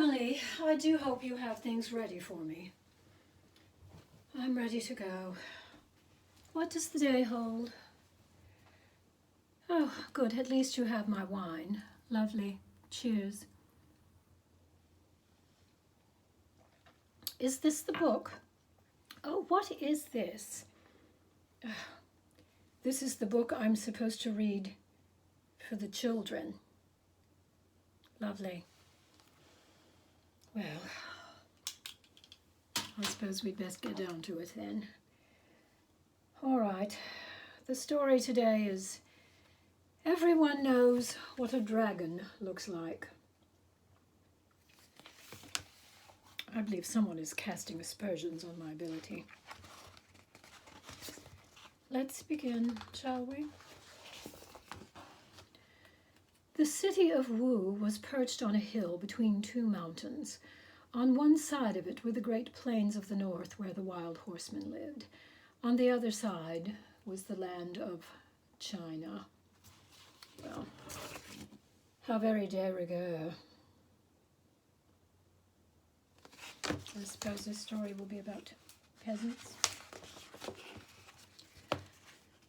Emily, I do hope you have things ready for me. I'm ready to go. What does the day hold? Oh, good. At least you have my wine. Lovely. Cheers. Is this the book? Oh, what is this? This is the book I'm supposed to read for the children. Lovely. Well, I suppose we'd best get down to it then. All right. The story today is Everyone Knows What a Dragon Looks Like. I believe someone is casting aspersions on my ability. Let's begin, shall we? The city of Wu was perched on a hill between two mountains. On one side of it were the great plains of the north where the wild horsemen lived. On the other side was the land of China. Well, how very de rigueur. I suppose this story will be about peasants.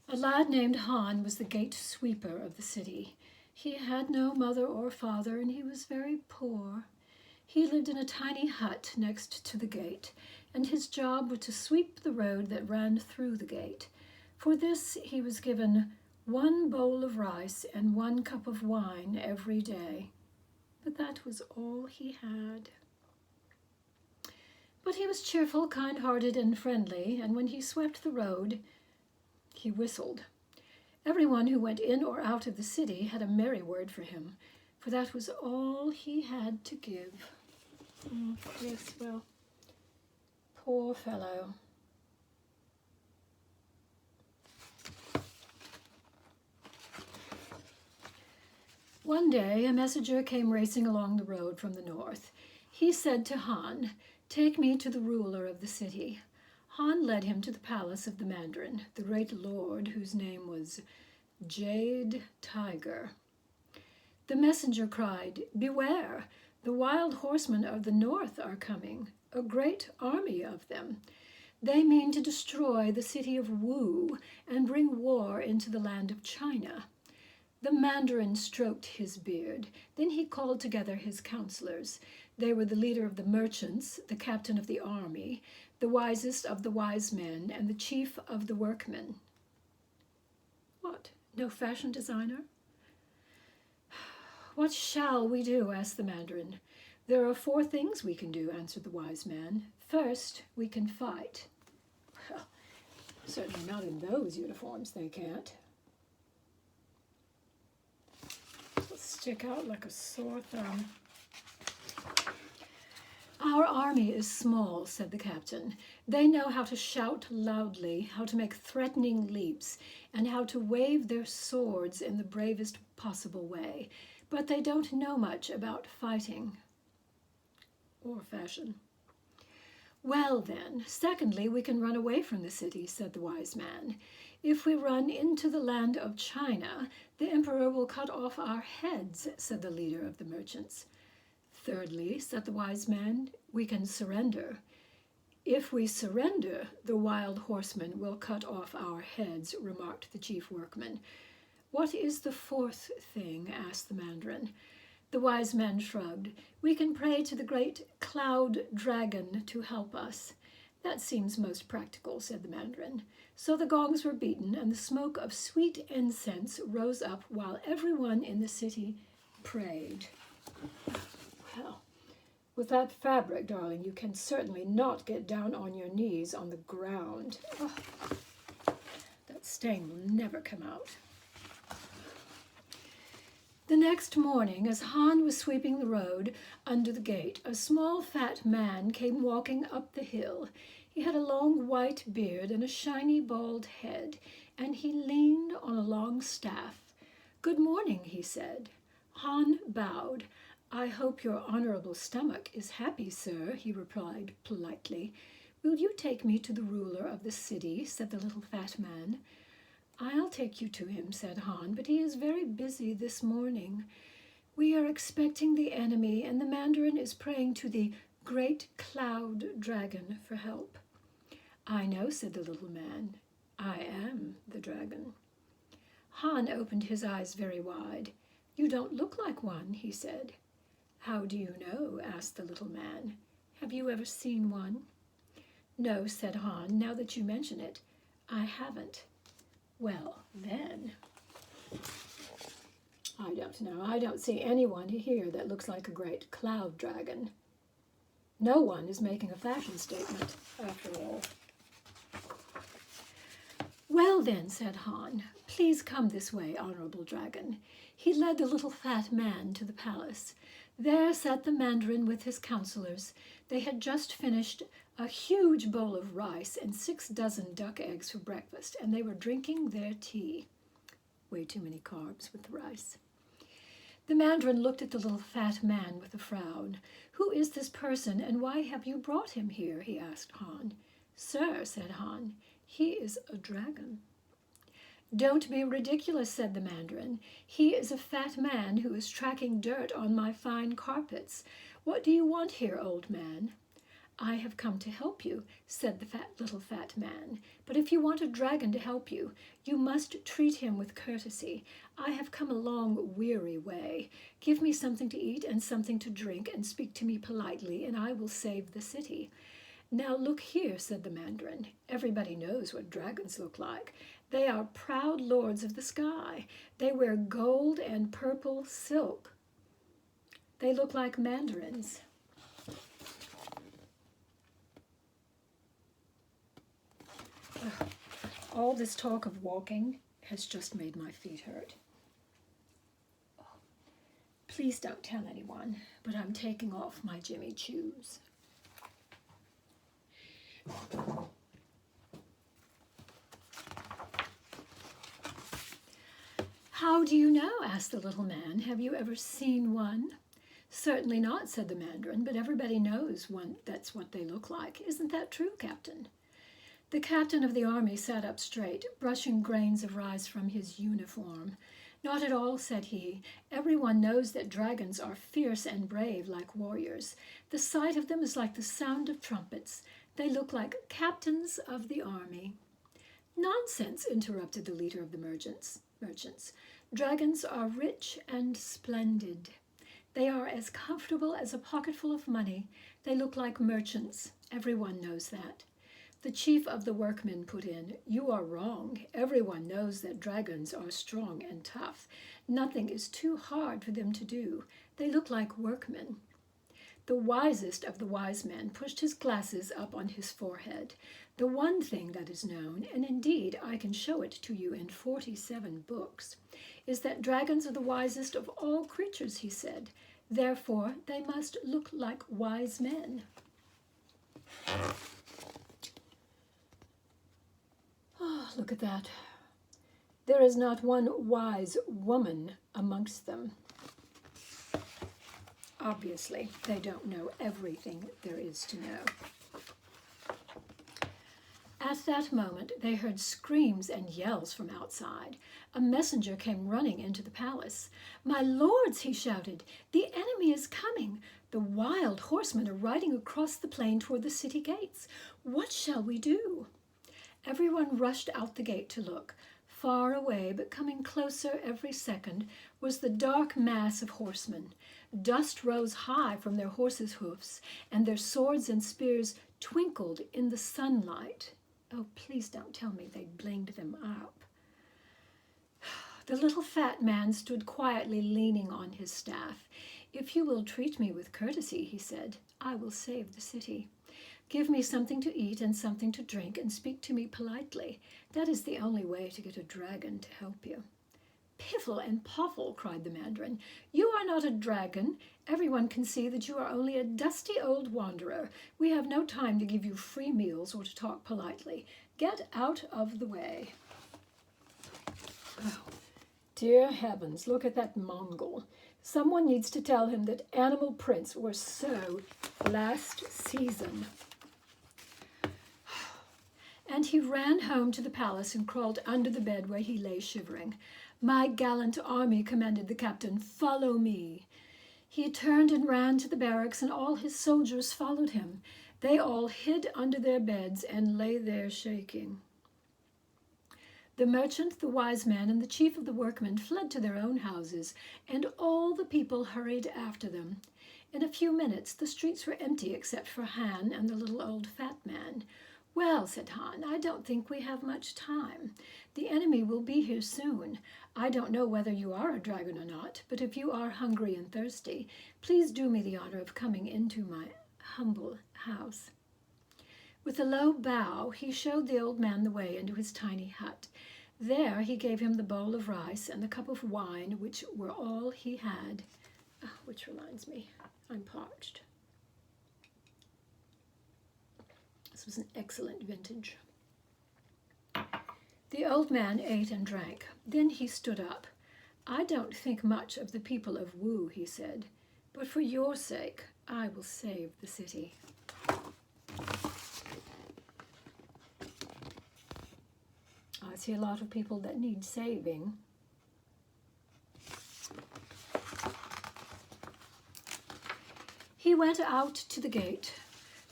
A lad named Han was the gate sweeper of the city. He had no mother or father, and he was very poor. He lived in a tiny hut next to the gate, and his job was to sweep the road that ran through the gate. For this he was given 1 bowl of rice and 1 cup of wine every day. But that was all he had. But he was cheerful, kind-hearted, and friendly, and when he swept the road, he whistled. Everyone who went in or out of the city had a merry word for him, for that was all he had to give. Yes, well, poor fellow. One day, a messenger came racing along the road from the north. He said to Han, "Take me to the ruler of the city." Han led him to the palace of the Mandarin, the great lord whose name was Jade Tiger. The messenger cried, "Beware! The wild horsemen of the north are coming, a great army of them. They mean to destroy the city of Wu and bring war into the land of China." The Mandarin stroked his beard. Then he called together his counselors. They were the leader of the merchants, the captain of the army, the wisest of the wise men, and the chief of the workmen. What? No fashion designer? "What shall we do?" asked the Mandarin. "There are 4 things we can do," answered the wise man. "First, we can fight." Well, certainly not in those uniforms, they can't. They'll stick out like a sore thumb. "Our army is small," said the captain. "They know how to shout loudly, how to make threatening leaps, and how to wave their swords in the bravest possible way. But they don't know much about fighting or fashion." "Well then, secondly, we can run away from the city," said the wise man. "If we run into the land of China, the emperor will cut off our heads," said the leader of the merchants. "Thirdly," said the wise man, "we can surrender. If we surrender, the wild horsemen will cut off our heads," remarked the chief workman. "What is the 4th thing?" asked the Mandarin. The wise man shrugged. "We can pray to the great cloud dragon to help us." "That seems most practical," said the Mandarin. So the gongs were beaten, and the smoke of sweet incense rose up while everyone in the city prayed. Well, with that fabric, darling, you can certainly not get down on your knees on the ground. Oh, that stain will never come out. The next morning, as Han was sweeping the road under the gate, a small fat man came walking up the hill. He had a long white beard and a shiny bald head, and he leaned on a long staff. "Good morning," he said. Han bowed. "I hope your honorable stomach is happy, sir," he replied politely. "Will you take me to the ruler of the city?" said the little fat man. "I'll take you to him," said Han, "but he is very busy this morning." We are expecting the enemy, and the Mandarin is praying to the great cloud dragon for help. I know, said the little man. I am the dragon. Han opened his eyes very wide. You don't look like one, he said. How do you know? Asked the little man. Have you ever seen one? No, said Han, now that you mention it, I haven't. Well, then, I don't know. I don't see anyone here that looks like a great cloud dragon. No one is making a fashion statement, after all. Well then, said Han, please come this way, honorable dragon. He led the little fat man to the palace. There sat the Mandarin with his counselors. They had just finished a huge bowl of rice and 6 dozen duck eggs for breakfast, and they were drinking their tea. Way too many carbs with the rice. The Mandarin looked at the little fat man with a frown. Who is this person, and why have you brought him here? He asked Han. Sir, said Han, he is a dragon. Don't be ridiculous, said the Mandarin. He is a fat man who is tracking dirt on my fine carpets. What do you want here, old man? I have come to help you, said the little fat man. But if you want a dragon to help you, you must treat him with courtesy. I have come a long, weary way. Give me something to eat and something to drink, and speak to me politely, and I will save the city. Now look here, said the Mandarin. Everybody knows what dragons look like. They are proud lords of the sky. They wear gold and purple silk. They look like mandarins. All this talk of walking has just made my feet hurt. Please don't tell anyone, but I'm taking off my Jimmy Choos. How do you know? Asked the little man. Have you ever seen one? Certainly not, said the Mandarin, but everybody knows that's what they look like. Isn't that true, Captain? The captain of the army sat up straight, brushing grains of rice from his uniform. Not at all, said he. Everyone knows that dragons are fierce and brave like warriors. The sight of them is like the sound of trumpets. They look like captains of the army. Nonsense, interrupted the leader of the merchants. Dragons are rich and splendid. They are as comfortable as a pocketful of money. They look like merchants. Everyone knows that. The chief of the workmen put in, You are wrong. Everyone knows that dragons are strong and tough. Nothing is too hard for them to do. They look like workmen. The wisest of the wise men pushed his glasses up on his forehead. The one thing that is known, and indeed I can show it to you in 47 books, is that dragons are the wisest of all creatures, he said. Therefore, they must look like wise men. Oh, look at that. There is not one wise woman amongst them. Obviously, they don't know everything there is to know. At that moment, they heard screams and yells from outside. A messenger came running into the palace. My lords, he shouted, the enemy is coming. The wild horsemen are riding across the plain toward the city gates. What shall we do? Everyone rushed out the gate to look. Far away, but coming closer every second, was the dark mass of horsemen. Dust rose high from their horses' hoofs, and their swords and spears twinkled in the sunlight. Oh, please don't tell me they blinged them up. The little fat man stood quietly leaning on his staff. If you will treat me with courtesy, he said, I will save the city. Give me something to eat and something to drink, and speak to me politely. That is the only way to get a dragon to help you. Piffle and Poffle, cried the Mandarin. You are not a dragon. Everyone can see that you are only a dusty old wanderer. We have no time to give you free meals or to talk politely. Get out of the way. Oh, dear heavens, look at that Mongol. Someone needs to tell him that animal prints were so last season. And he ran home to the palace and crawled under the bed where he lay shivering. "My gallant army," commanded the captain, "follow me." He turned and ran to the barracks, and all his soldiers followed him. They all hid under their beds and lay there shaking. The merchant, the wise man, and the chief of the workmen fled to their own houses, and all the people hurried after them. In a few minutes the streets were empty except for Han and the little old fat man. "Well," said Han, "I don't think we have much time. The enemy will be here soon. I don't know whether you are a dragon or not, but if you are hungry and thirsty, please do me the honor of coming into my humble house." With a low bow, he showed the old man the way into his tiny hut. There he gave him the bowl of rice and the cup of wine, which were all he had. Which reminds me, I'm parched. This was an excellent vintage. The old man ate and drank. Then he stood up. "I don't think much of the people of Wu," he said, "but for your sake, I will save the city." I see a lot of people that need saving. He went out to the gate.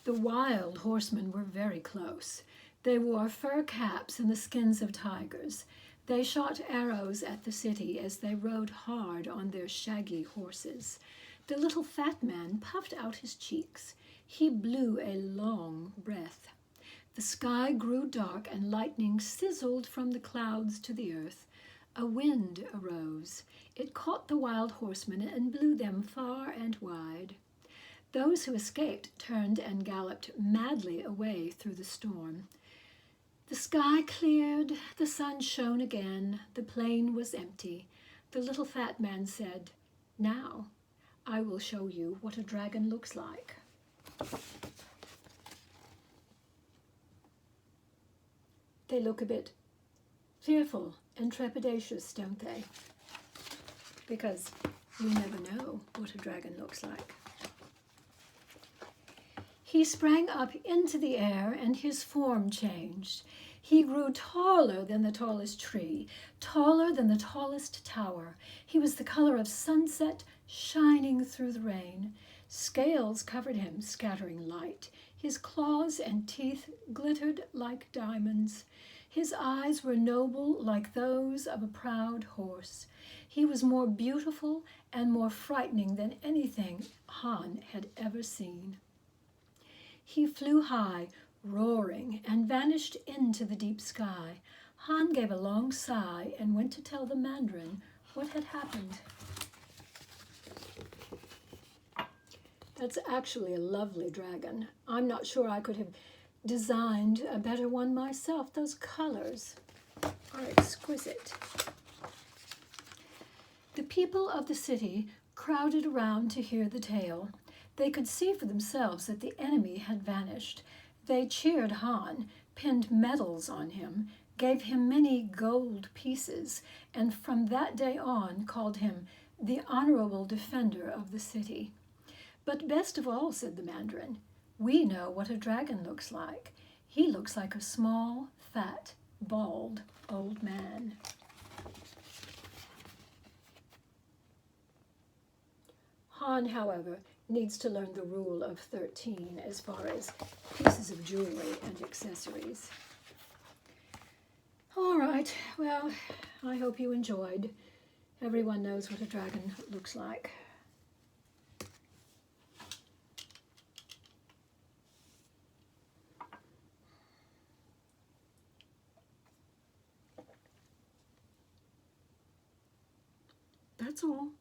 The wild horsemen were very close. They wore fur caps and the skins of tigers. They shot arrows at the city as they rode hard on their shaggy horses. The little fat man puffed out his cheeks. He blew a long breath. The sky grew dark and lightning sizzled from the clouds to the earth. A wind arose. It caught the wild horsemen and blew them far and wide. Those who escaped turned and galloped madly away through the storm. The sky cleared, the sun shone again, the plain was empty. The little fat man said, "Now I will show you what a dragon looks like." They look a bit fearful and trepidatious, don't they? Because you never know what a dragon looks like. He sprang up into the air and his form changed. He grew taller than the tallest tree, taller than the tallest tower. He was the color of sunset shining through the rain. Scales covered him, scattering light. His claws and teeth glittered like diamonds. His eyes were noble like those of a proud horse. He was more beautiful and more frightening than anything Han had ever seen. He flew high, roaring, and vanished into the deep sky. Han gave a long sigh and went to tell the Mandarin what had happened. That's actually a lovely dragon. I'm not sure I could have designed a better one myself. Those colors are exquisite. The people of the city crowded around to hear the tale. They could see for themselves that the enemy had vanished. They cheered Han, pinned medals on him, gave him many gold pieces, and from that day on called him the honorable defender of the city. "But best of all," said the Mandarin, "we know what a dragon looks like. He looks like a small, fat, bald old man." Han, however, needs to learn the rule of 13 as far as pieces of jewelry and accessories. All right, well, I hope you enjoyed. Everyone knows what a dragon looks like. That's all.